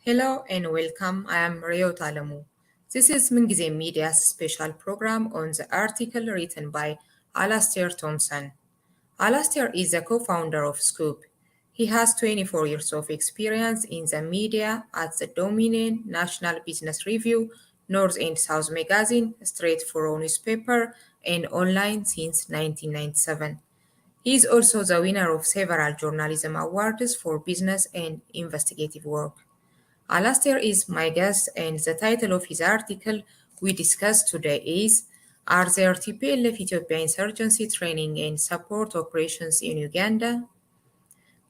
Hello and welcome. I am Reeyot. This is Mingize Media's special program on the article written by Alastair Thompson. Alastair is the co-founder of Scoop. He has 24 years of experience in the media at the Dominion National Business Review, North and South Magazine, Straight Furrow newspaper, and online since 1997. He is also the winner of several journalism awards for business and investigative work. Alastair is my guest, and the title of his article we discussed today is Are there TPLF Ethiopia insurgency training and support operations in Uganda?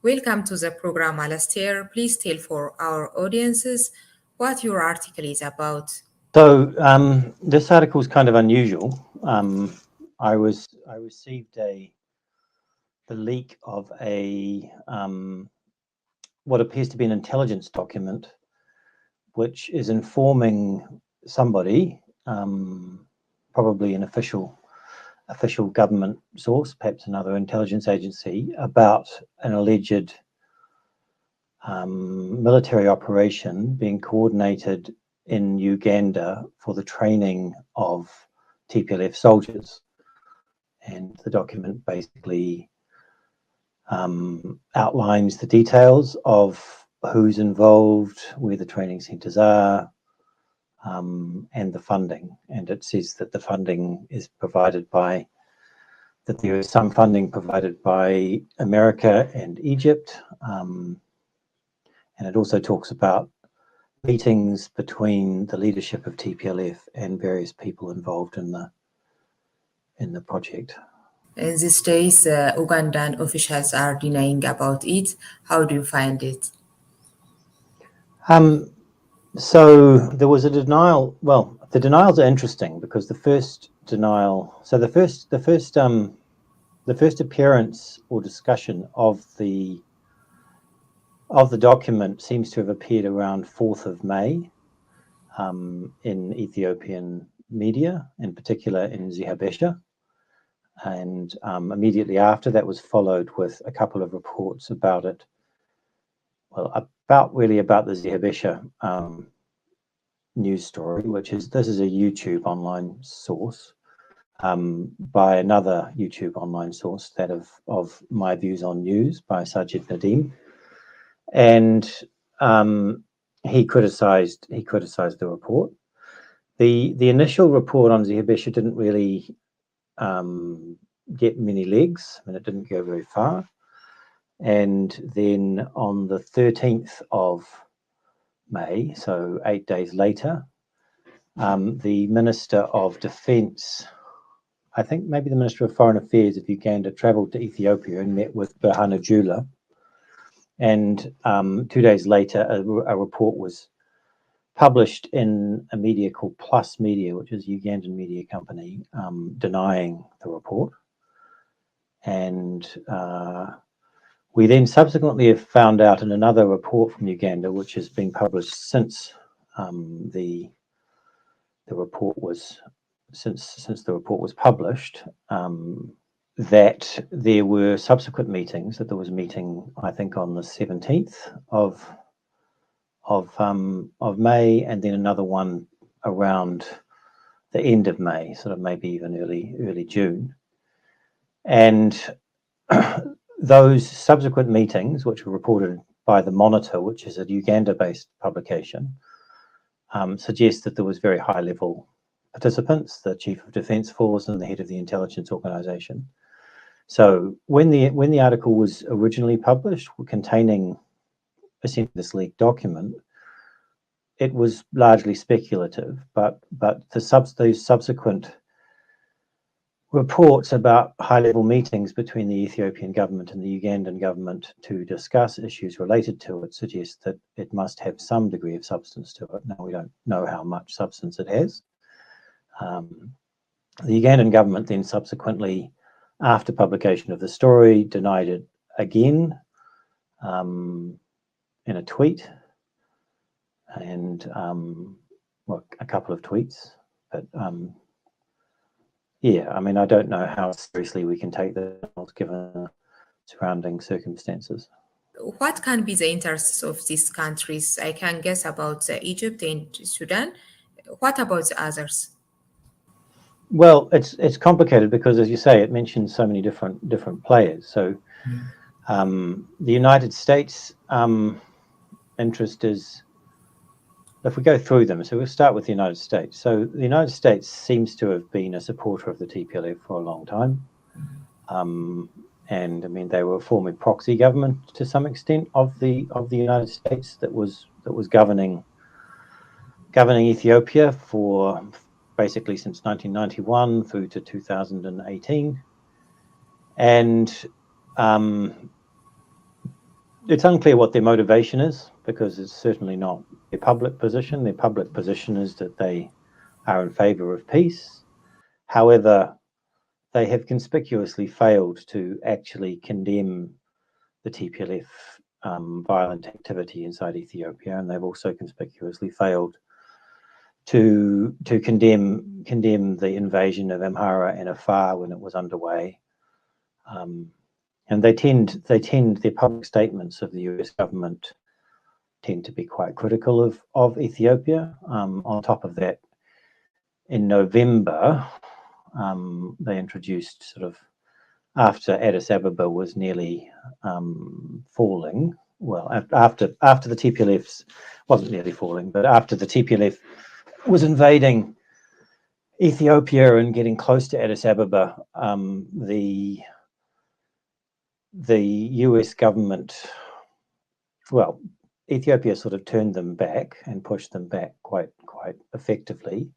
Welcome to the program, Alastair. Please tell for our audiences what your article is about. So this article is kind of unusual. I received the leak of a what appears to be an intelligence document, which is informing somebody, probably an official government source, perhaps another intelligence agency, about an alleged military operation being coordinated in Uganda for the training of TPLF soldiers. And the document basically outlines the details of who's involved, where the training centres are, and the funding. And it says that the funding is provided by, that there is some funding provided by America and Egypt. And it also talks about meetings between the leadership of TPLF and various people involved in the project. In these days, Ugandan officials are denying about it. How do you find it? So there was a denial. Well, the denials are interesting because the first denial. So the first appearance or discussion of the document seems to have appeared around 4th of May in Ethiopian media, in particular in Zihabesha. And immediately after that was followed with a couple of reports about it. Well, about the Zihabesha news story, this is a YouTube online source by another YouTube online source, that of My Views on News by Sajid Nadim. And he criticized the report. The initial report on Zihabesha didn't really get many legs. I mean, it didn't go very far. And then on the 13th of May, so 8 days later, the Minister of Defence, I think maybe the Minister of Foreign Affairs of Uganda, travelled to Ethiopia and met with Birhanu Jula. And 2 days later, a report was published in a media called Plus Media, which is a Ugandan media company, denying the report. And we then subsequently have found out in another report from Uganda, which has been published since the report was published, that there were subsequent meetings. That there was a meeting, I think, on the 17th of May, and then another one around the end of May, sort of maybe even early June. And those subsequent meetings, which were reported by the Monitor, which is a Uganda-based publication, suggest that there was very high-level participants, the Chief of Defence Force and the head of the intelligence organisation. So when the article was originally published, containing essentially this leaked document, it was largely speculative, but those subsequent reports about high-level meetings between the Ethiopian government and the Ugandan government to discuss issues related to it suggest that it must have some degree of substance to it. Now, we don't know how much substance it has. The Ugandan government then subsequently, after publication of the story, denied it again in a tweet and a couple of tweets, but yeah, I mean, I don't know how seriously we can take this given the surrounding circumstances. What can be the interests of these countries? I can guess about Egypt and Sudan. What about the others? Well, it's complicated because, as you say, it mentions so many different players. So the United States interest is, if we go through them, so we'll start with the United States. So the United States seems to have been a supporter of the TPLF for a long time. And I mean, they were a former proxy government to some extent of the United States that was governing Ethiopia for basically since 1991 through to 2018. And it's unclear what their motivation is, because it's certainly not their public position. Their public position is that they are in favor of peace. However, they have conspicuously failed to actually condemn the TPLF violent activity inside Ethiopia, and they've also conspicuously failed to condemn the invasion of Amhara and Afar when it was underway. And their public statements of the US government tend to be quite critical of Ethiopia. On top of that, in November, they introduced, sort of after Addis Ababa was nearly falling, well, after the TPLF wasn't nearly falling, but after the TPLF was invading Ethiopia and getting close to Addis Ababa, the US government, well, Ethiopia sort of turned them back and pushed them back quite effectively.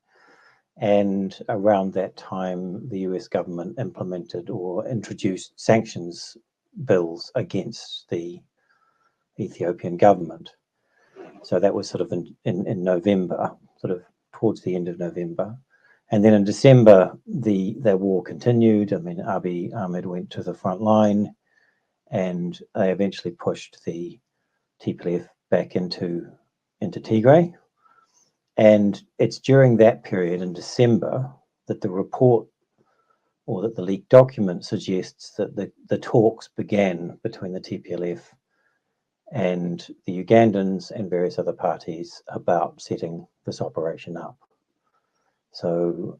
And around that time, the US government implemented or introduced sanctions bills against the Ethiopian government. So that was sort of in November, sort of towards the end of November. And then in December, the war continued. I mean, Abiy Ahmed went to the front line, and they eventually pushed the TPLF back into Tigray. And it's during that period in December that the report, or that the leaked document, suggests that the talks began between the TPLF and the Ugandans and various other parties about setting this operation up. So,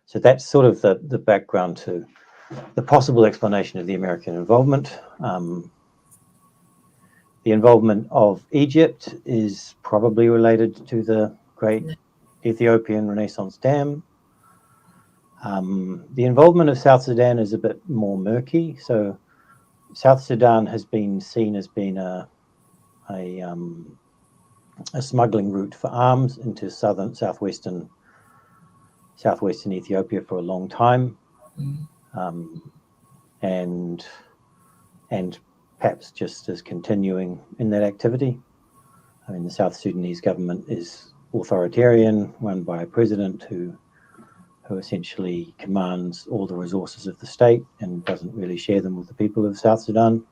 so that's sort of the background to the possible explanation of the American involvement. The involvement of Egypt is probably related to the Great Ethiopian Renaissance Dam. The involvement of South Sudan is a bit more murky. So South Sudan has been seen as being a smuggling route for arms into southwestern Ethiopia for a long time, and perhaps just as continuing in that activity. I mean, the South Sudanese government is authoritarian, run by a president who essentially commands all the resources of the state and doesn't really share them with the people of South Sudan.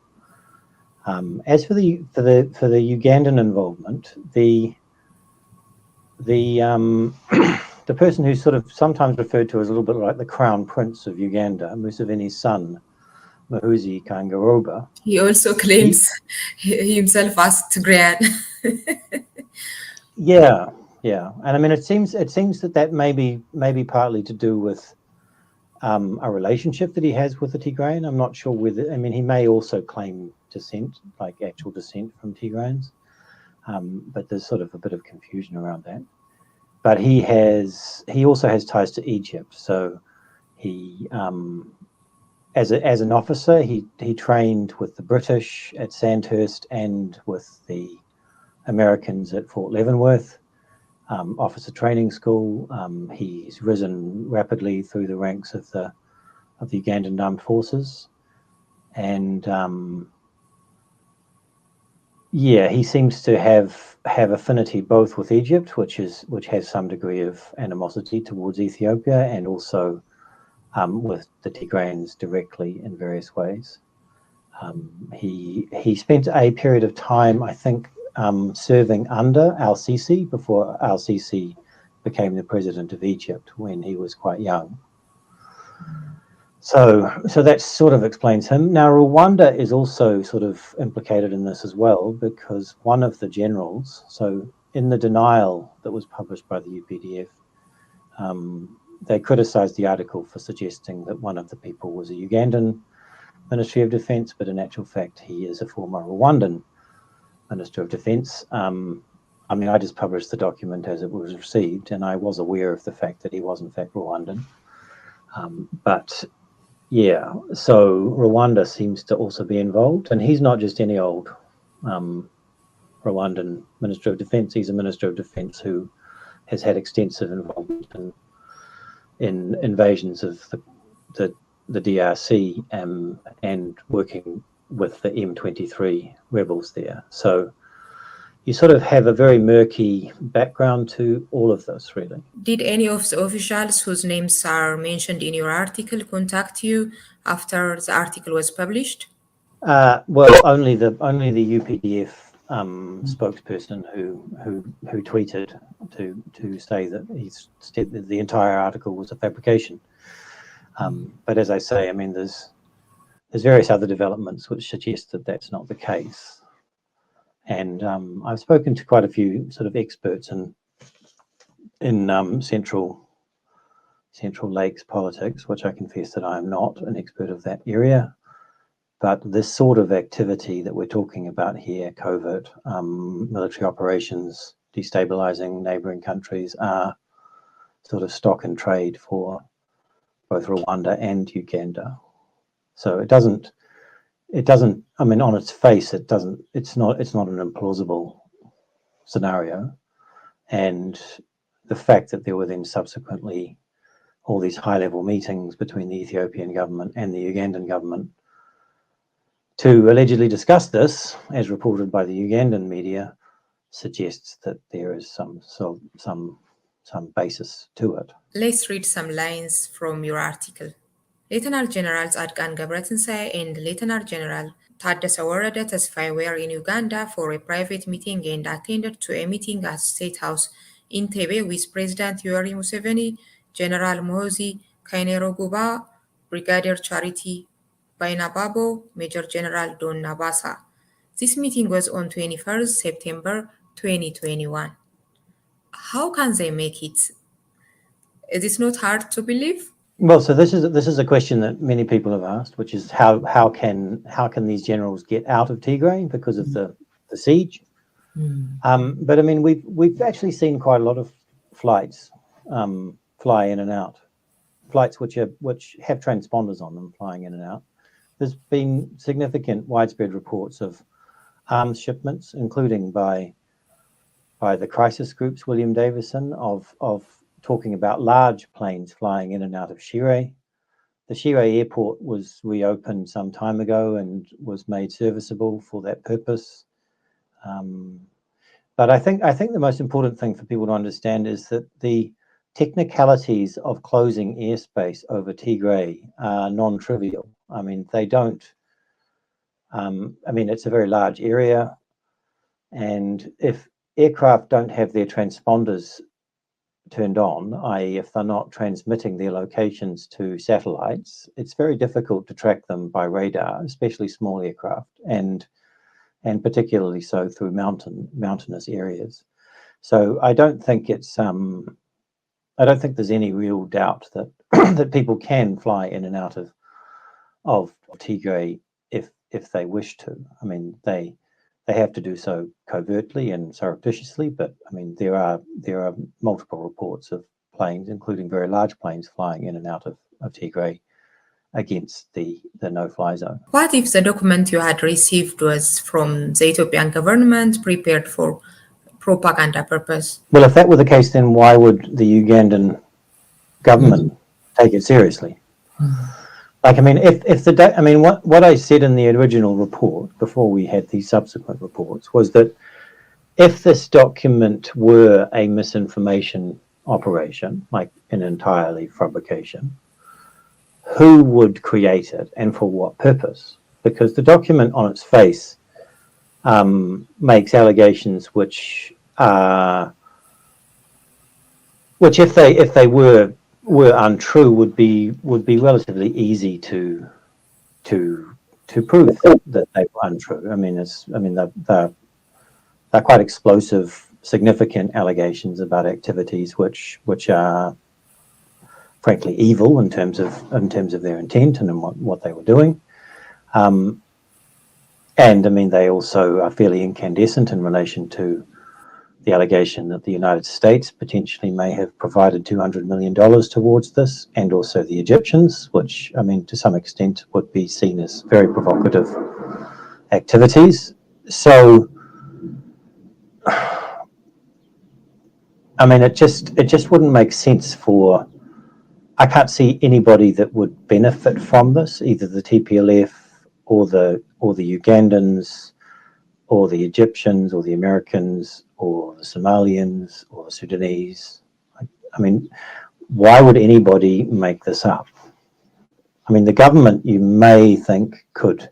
As for the Ugandan involvement, the person who's sort of sometimes referred to as a little bit like the Crown Prince of Uganda, Museveni's son, Muhoozi Kainerugaba. He also claims himself as Tigrayan. Yeah, and I mean, it seems that may be partly to do with a relationship that he has with the Tigrayan. I'm not sure whether, I mean, he may also claim descent, like actual descent from Tigrayans, but there's sort of a bit of confusion around that. But he also has ties to Egypt, so he. As an officer, he trained with the British at Sandhurst and with the Americans at Fort Leavenworth officer training school. He's risen rapidly through the ranks of the Ugandan armed forces, and he seems to have affinity both with Egypt, which has some degree of animosity towards Ethiopia, and also with the Tigrayans directly in various ways. He spent a period of time, I think, serving under al-Sisi before al-Sisi became the president of Egypt when he was quite young. So that sort of explains him. Now, Rwanda is also sort of implicated in this as well, because one of the generals, so in the denial that was published by the UPDF, they criticised the article for suggesting that one of the people was a Ugandan Ministry of Defence, but in actual fact, he is a former Rwandan Minister of Defence. I mean, I just published the document as it was received, and I was aware of the fact that he was in fact Rwandan. But yeah, so Rwanda seems to also be involved, and he's not just any old Rwandan Minister of Defence. He's a Minister of Defence who has had extensive involvement in invasions of the DRC and working with the M23 rebels there. So you sort of have a very murky background to all of this, really. Did any of the officials whose names are mentioned in your article contact you after the article was published? Well, only the UPDF spokesperson who tweeted to say that he's said that the entire article was a fabrication. But as I say, I mean, there's various other developments which suggest that that's not the case. And I've spoken to quite a few sort of experts in Central Lakes politics, which I confess that I am not an expert of that area. But this sort of activity that we're talking about here, covert military operations, destabilizing neighboring countries, are sort of stock and trade for both Rwanda and Uganda. So it doesn't, I mean, on its face, it's not an implausible scenario. And the fact that there were then subsequently all these high-level meetings between the Ethiopian government and the Ugandan government to allegedly discuss this, as reported by the Ugandan media, suggests that there is some basis to it. Let's read some lines from your article. Lieutenant Generals Adkan Gabratinsae and Lieutenant General Taddasa Warada Tesfaye were in Uganda for a private meeting and attended to a meeting at State House in Entebbe with President Yoweri Museveni, General Muhoozi Kainerugaba, Brigadier Charity Bainababo, Major General Don Nabasa. This meeting was on 21st September 2021. How can they make it? Is it not hard to believe? Well, so this is a question that many people have asked, which is how can these generals get out of Tigray because of the siege? But I mean, we've actually seen quite a lot of flights fly in and out, flights which have transponders on them flying in and out. There's been significant widespread reports of arms shipments, including by the crisis groups, William Davison, of talking about large planes flying in and out of Shire. The Shire airport was reopened some time ago and was made serviceable for that purpose. But I think the most important thing for people to understand is that the technicalities of closing airspace over Tigray are non-trivial. I mean, they don't. I mean, it's a very large area, and if aircraft don't have their transponders turned on, i.e. if they're not transmitting their locations to satellites, it's very difficult to track them by radar, especially small aircraft, and particularly so through mountainous areas. So I don't think there's any real doubt that that people can fly in and out of Tigray if they wish to. I mean, they have to do so covertly and surreptitiously, but I mean, there are multiple reports of planes, including very large planes, flying in and out of Tigray against the no-fly zone. What if the document you had received was from the Ethiopian government, prepared for propaganda purpose? Well, if that were the case, then why would the Ugandan government take it seriously? Like, I mean, what I said in the original report before we had these subsequent reports was that if this document were a misinformation operation, like an entirely fabrication, who would create it and for what purpose? Because the document on its face makes allegations which if they were were untrue would be relatively easy to prove that they were untrue. I mean, they're quite explosive, significant allegations about activities which are frankly evil in terms of their intent and in what they were doing. And I mean, they also are fairly incandescent in relation to the allegation that the United States potentially may have provided $200 million towards this, and also the Egyptians, which, I mean, to some extent would be seen as very provocative activities. So, I mean, it just wouldn't make sense for, I can't see anybody that would benefit from this, either the TPLF or the Ugandans or the Egyptians or the Americans or the Somalians or the Sudanese. I mean, why would anybody make this up? I mean, the government, you may think, could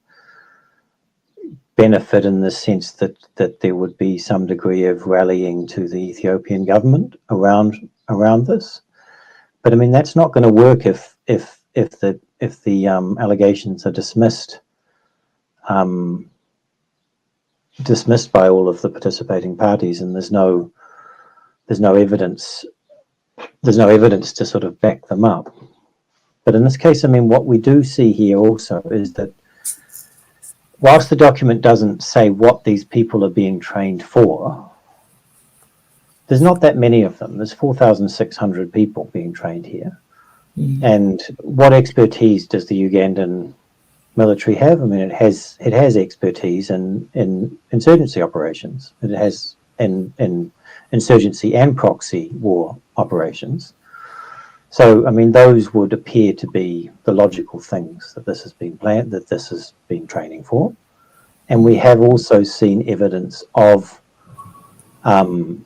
benefit in the sense that there would be some degree of rallying to the Ethiopian government around this. But I mean, that's not going to work if the allegations are dismissed by all of the participating parties, and there's no evidence to sort of back them up. But in this case, I mean, what we do see here also is that whilst the document doesn't say what these people are being trained for, there's not that many of them. There's 4,600 people being trained here. And what expertise does the Ugandan military have? I mean, it has expertise in insurgency operations. It has in insurgency and proxy war operations. So, I mean, those would appear to be the logical things that this has been planned, that this has been training for. And we have also seen evidence of an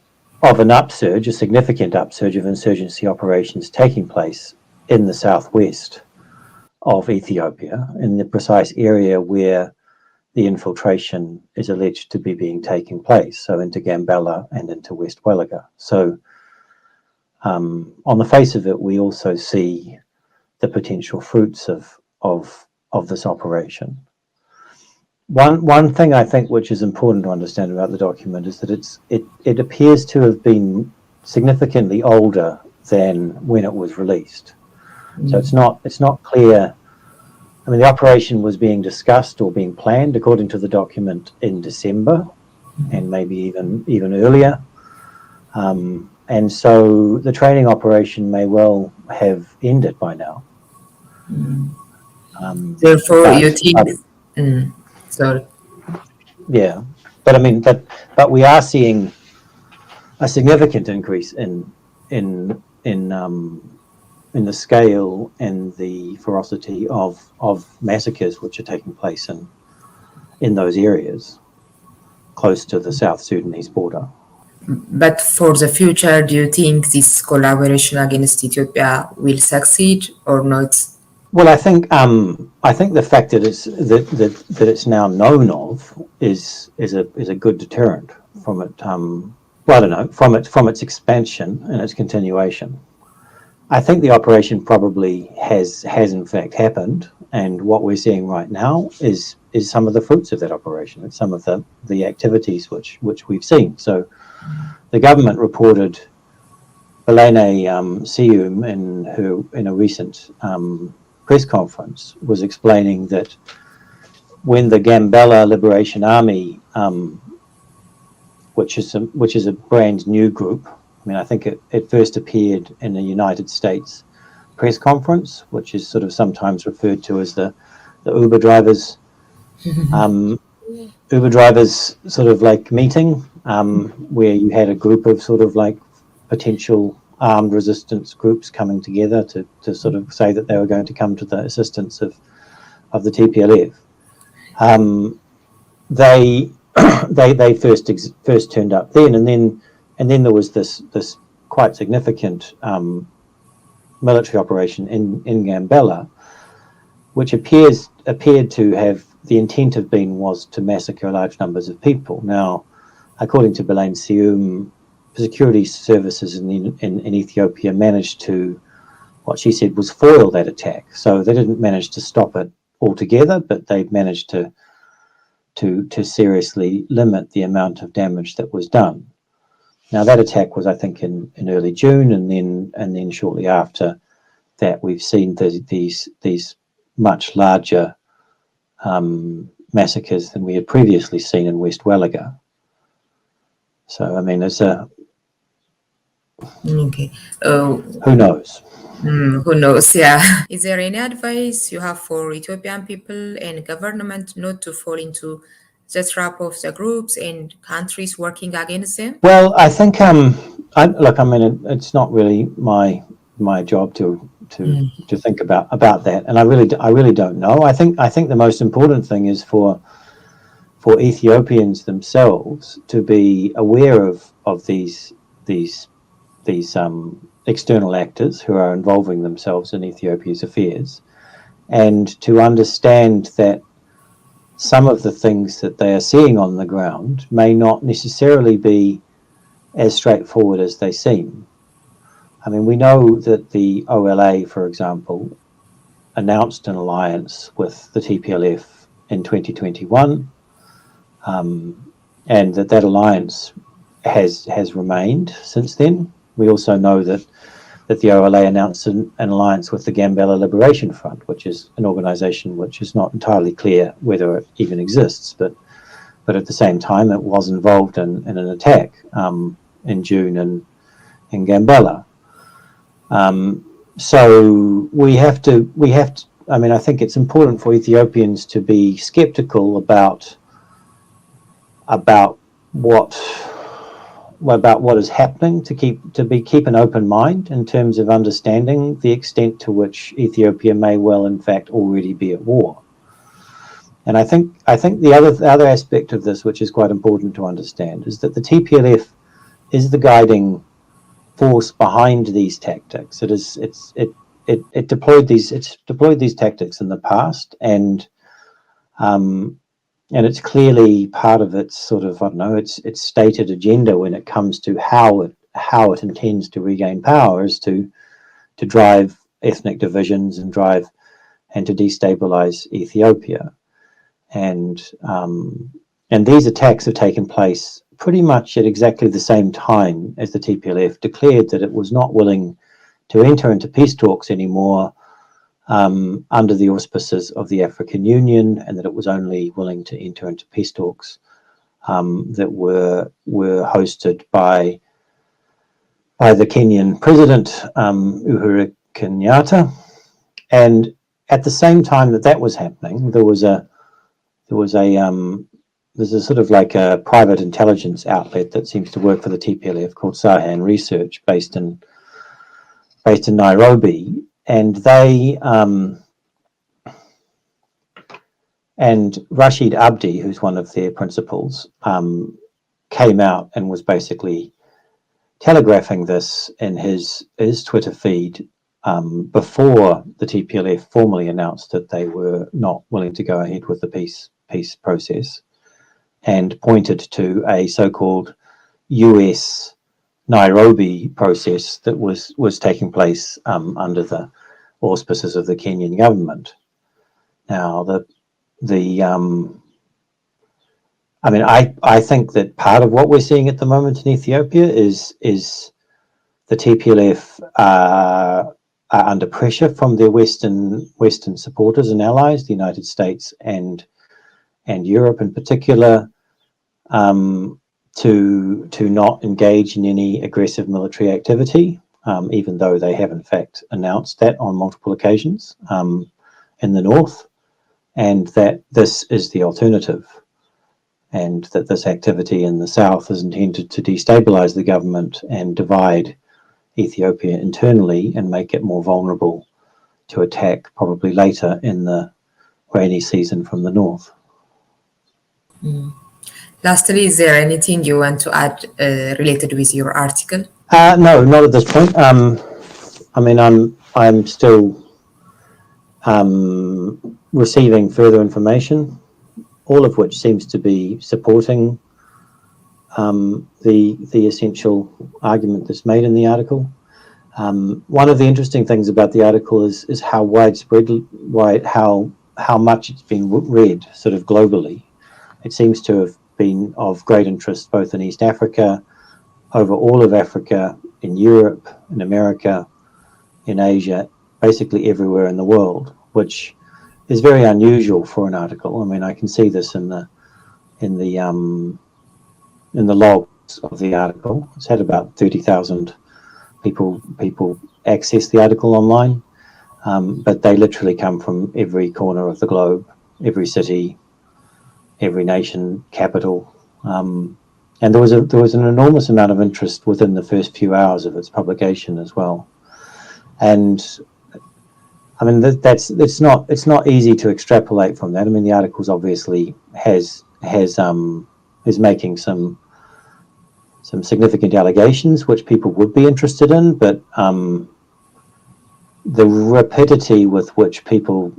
upsurge, a significant upsurge of insurgency operations taking place in the southwest of Ethiopia, in the precise area where the infiltration is alleged to be taking place, so into Gambela and into West Welaga. So on the face of it, we also see the potential fruits of this operation. One thing I think which is important to understand about the document is that it appears to have been significantly older than when it was released. So it's not clear. I mean, the operation was being discussed or being planned, according to the document, in December, and maybe even earlier. And so the training operation may well have ended by now. Therefore, you think? Sorry. Yeah, but I mean, but we are seeing a significant increase in the scale and the ferocity of massacres which are taking place in those areas close to the South Sudanese border. But for the future, do you think this collaboration against Ethiopia will succeed or not? Well, I think the fact that it's now known of is a good deterrent from it. Well, I don't know, from its expansion and its continuation. I think the operation probably has in fact happened, and what we're seeing right now is some of the fruits of that operation. It's some of the activities which we've seen. So the government reported Belene Sium in a recent press conference was explaining that when the Gambela Liberation Army, which is a brand new group, I mean, I think it first appeared in a United States press conference, which is sort of sometimes referred to as the Uber drivers sort of like meeting, where you had a group of sort of like potential armed resistance groups coming together to sort of say that they were going to come to the assistance of the TPLF. They first turned up then, and then there was this quite significant military operation in Gambela, which appeared to have the intent was to massacre large numbers of people. Now, according to Belene Sium, security services in Ethiopia managed to what she said was foil that attack. So they didn't manage to stop it altogether, but they managed to seriously limit the amount of damage that was done. Now that attack was, I think, in early June, and then shortly after that, we've seen these much larger massacres than we had previously seen in West Welliga. So, I mean, it's a Okay. who knows? Who knows? Yeah. Is there any advice you have for Ethiopian people and government not to fall into the trap of the groups and countries working against them? Well, I think it's not really my job to think about that, and I really don't know. I think the most important thing is for Ethiopians themselves to be aware of these external actors who are involving themselves in Ethiopia's affairs, and to understand that some of the things that they are seeing on the ground may not necessarily be as straightforward as they seem. I mean, we know that the OLA, for example, announced an alliance with the TPLF in 2021, and that alliance has remained since then. We also know that the OLA announced an alliance with the Gambella Liberation Front, which is an organisation which is not entirely clear whether it even exists, but at the same time it was involved in an attack in June in Gambella. So we have to. I mean, I think it's important for Ethiopians to be sceptical about what is happening, to keep an open mind in terms of understanding the extent to which Ethiopia may well, in fact, already be at war. And I think the other aspect of this, which is quite important to understand, is that the TPLF is the guiding force behind these tactics. It deployed these tactics in the past, and it's clearly part of its sort of, its stated agenda when it comes to how it intends to regain power is to drive ethnic divisions and to destabilize Ethiopia. And these attacks have taken place pretty much at exactly the same time as the TPLF declared that it was not willing to enter into peace talks anymore under the auspices of the African Union, and that it was only willing to enter into peace talks that were hosted by the Kenyan president, Uhuru Kenyatta. And at the same time that was happening, there's a sort of like a private intelligence outlet that seems to work for the TPLF called Sahan Research, based in Nairobi, and they and Rashid Abdi, who's one of their principals, came out and was basically telegraphing this in his Twitter feed before the TPLF formally announced that they were not willing to go ahead with the peace process, and pointed to a so-called US Nairobi process that was taking place under the auspices of the Kenyan government. Now, I think that part of what we're seeing at the moment in Ethiopia is the TPLF are under pressure from their Western supporters and allies, the United States and Europe in particular, to not engage in any aggressive military activity, even though they have in fact announced that on multiple occasions in the north, and that this is the alternative, and that this activity in the south is intended to destabilize the government and divide Ethiopia internally and make it more vulnerable to attack probably later in the rainy season from the north. Lastly, is there anything you want to add related with your article? No, not at this point. I'm still receiving further information, all of which seems to be supporting the essential argument that's made in the article. One of the interesting things about the article is how widespread, how much it's been read sort of globally. It seems to have been of great interest both in East Africa, over all of Africa, in Europe, in America, in Asia, basically everywhere in the world, which is very unusual for an article. I mean, I can see this in the logs of the article. It's had about 30,000 people access the article online, but they literally come from every corner of the globe, every city, every nation, capital, and there was an enormous amount of interest within the first few hours of its publication as well. And I mean, it's not easy to extrapolate from that. I mean, the article's obviously is making some significant allegations which people would be interested in, but the rapidity with which people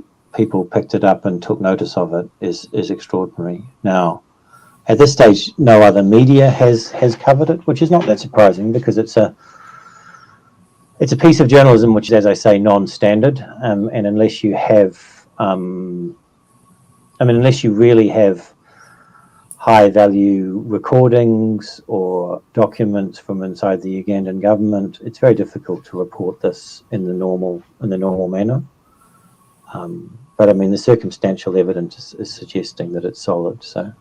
picked it up and took notice of it is extraordinary. Now, at this stage, no other media has covered it, which is not that surprising because it's a piece of journalism which is, as I say, non-standard, and unless you have, unless you really have high-value recordings or documents from inside the Ugandan government, it's very difficult to report this in the normal manner. But I mean, the circumstantial evidence is suggesting that it's solid. So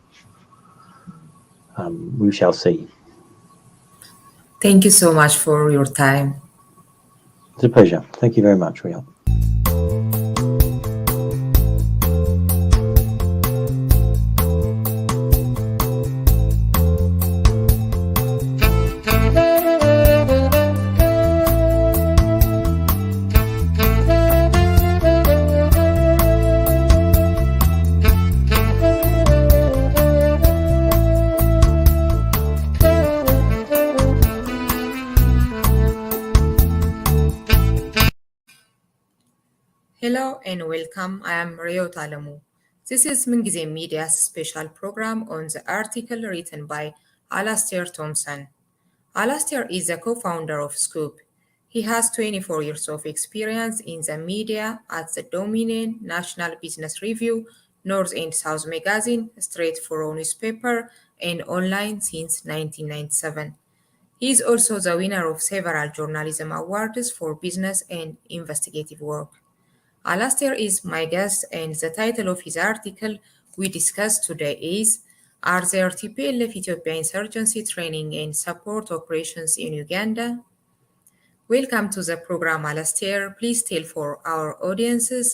we shall see. Thank you so much for your time. It's a pleasure. Thank you very much, Reeyot. Hello and welcome. I am Reeyot. This is Mingizem Media's special program on the article written by Alastair Thompson. Alastair is the co-founder of Scoop. He has 24 years of experience in the media at the Dominion, National Business Review, North and South Magazine, Straight Furrow newspaper, and online since 1997. He is also the winner of several journalism awards for business and investigative work. Alastair is my guest, and the title of his article we discussed today is Are there TPLF Ethiopia insurgency training and support operations in Uganda? Welcome to the program, Alastair. Please tell for our audiences